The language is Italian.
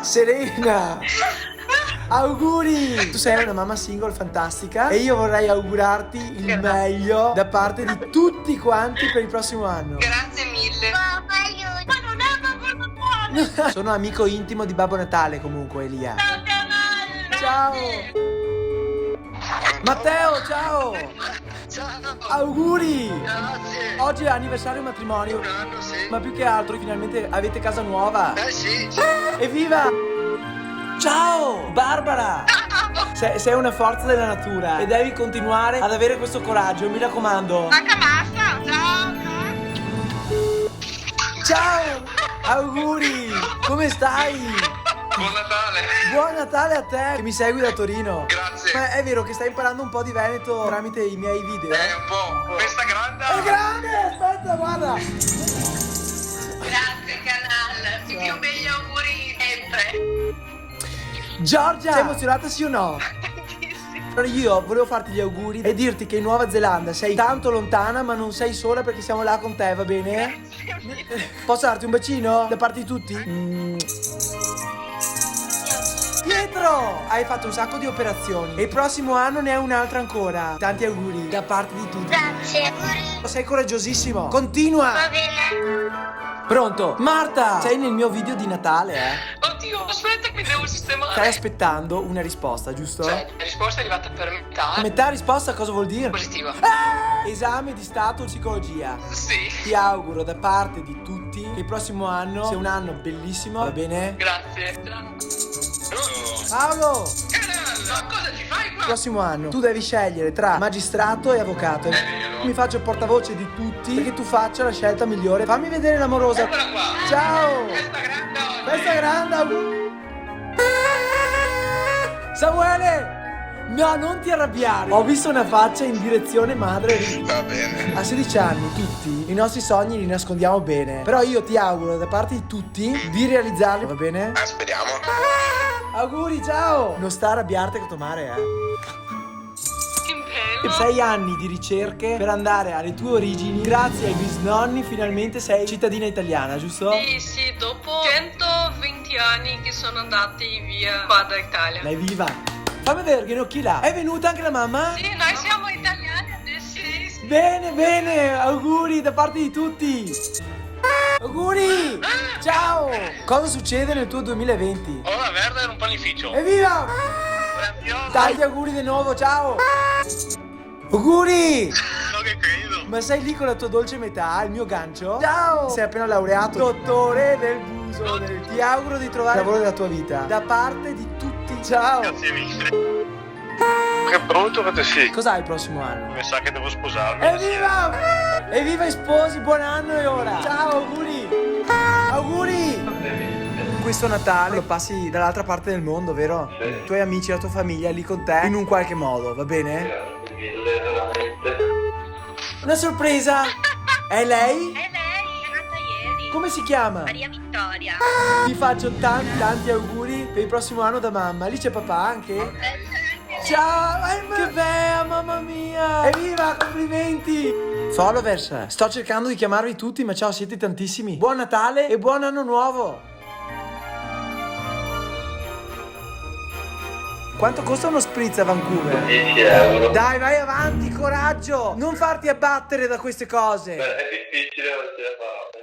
Serena, auguri! Tu sei una mamma single fantastica e io vorrei augurarti il meglio da parte di tutti quanti per il prossimo anno. Grazie mille. Papà, aiuto. Ma non è Babbo Natale. Sono amico intimo di Babbo Natale comunque, Elia. Ciao canale. Ciao! Matteo, ciao! Ciao! Auguri! Grazie! Oggi è anniversario matrimonio, Un anno, sì. ma più che altro finalmente avete casa nuova. Sì. Evviva! Ciao! Barbara! Sei una forza della natura e devi continuare ad avere questo coraggio, mi raccomando. Manca massa. Ciao. Ciao! Auguri! Come stai? Buon Natale! Buon Natale a te che mi segui da Torino. Grazie! Ma è vero che stai imparando un po' di veneto tramite i miei video? Un po'. Questa grande! È grande! Aspetta, guarda! Grazie canale. Ti più begli auguri sempre. Giorgia! Sei emozionata sì o no? Allora io volevo farti gli auguri e dirti che in Nuova Zelanda sei tanto lontana ma non sei sola perché siamo là con te, va bene? Posso darti un bacino da parte di tutti? Pietro! Hai fatto un sacco di operazioni e il prossimo anno ne hai un'altra ancora. Tanti auguri da parte di tutti. Grazie, auguri. Sei coraggiosissimo. Continua! Va bene. Pronto? Marta! Sei nel mio video di Natale, Oddio, aspetta che mi devo sistemare. Stai aspettando una risposta, giusto? Cioè, la risposta è arrivata per metà. Metà risposta cosa vuol dire? Positiva. Esame di stato psicologia. Sì. Ti auguro da parte di tutti che il prossimo anno sia un anno bellissimo, va bene? Grazie. Paolo! Ma cosa ci fai Il qua? prossimo anno tu devi scegliere tra magistrato e avvocato. Mi faccio portavoce di tutti perché tu faccia la scelta migliore. Fammi vedere l'amorosa. Eccola qua. Ciao! Questa grande oggi. Questa è grande! Samuele! No, non ti arrabbiare. Ho visto una faccia in direzione madre. Va bene. A 16 anni tutti i nostri sogni li nascondiamo bene. Però io ti auguro da parte di tutti di realizzarli, va bene? Speriamo. Auguri, ciao! Non sta a arrabbiarti con tua madre, Che bello. 6 anni di ricerche per andare alle tue origini. Grazie ai bisnonni finalmente sei cittadina italiana, giusto? Sì, dopo 120 anni che sono andati via qua da Italia. Dai, viva! Fammi vedere che ne occhi là. È venuta anche la mamma? Sì, noi siamo italiani adesso. Sì. Bene, bene! Auguri da parte di tutti! Auguri! Ciao! Cosa succede nel tuo 2020? Ho la verde era un panificio. Evviva! Tanti auguri di nuovo, ciao! Auguri! Non che credo. Ma sei lì con la tua dolce metà, il mio gancio? Ciao! Sei appena laureato, dottore del buso. Ti auguro di trovare il lavoro della tua vita. Da parte di tutti. Ciao! Grazie mille. Che brutto che sei. Cos'hai il prossimo anno? Mi sa che devo sposarmi. Evviva! Evviva i sposi, buon anno e ora! Ciao, auguri! Auguri! Questo Natale lo passi dall'altra parte del mondo, vero? Sì. I tuoi amici, la tua famiglia è lì con te in un qualche modo, va bene? Grazie mille, veramente. Una sorpresa! È lei? È lei, è nata ieri. Come si chiama? Maria Vittoria. Ti faccio tanti auguri per il prossimo anno da mamma. Lì c'è papà anche? Ciao! Che bella, mamma mia! Evviva, complimenti! Followers, sto cercando di chiamarvi tutti, ma ciao, siete tantissimi. Buon Natale e buon anno nuovo! Quanto costa uno spritz a Vancouver? 10 euro. Dai, vai avanti, coraggio! Non farti abbattere da queste cose! Beh, è difficile, ma ce la farò.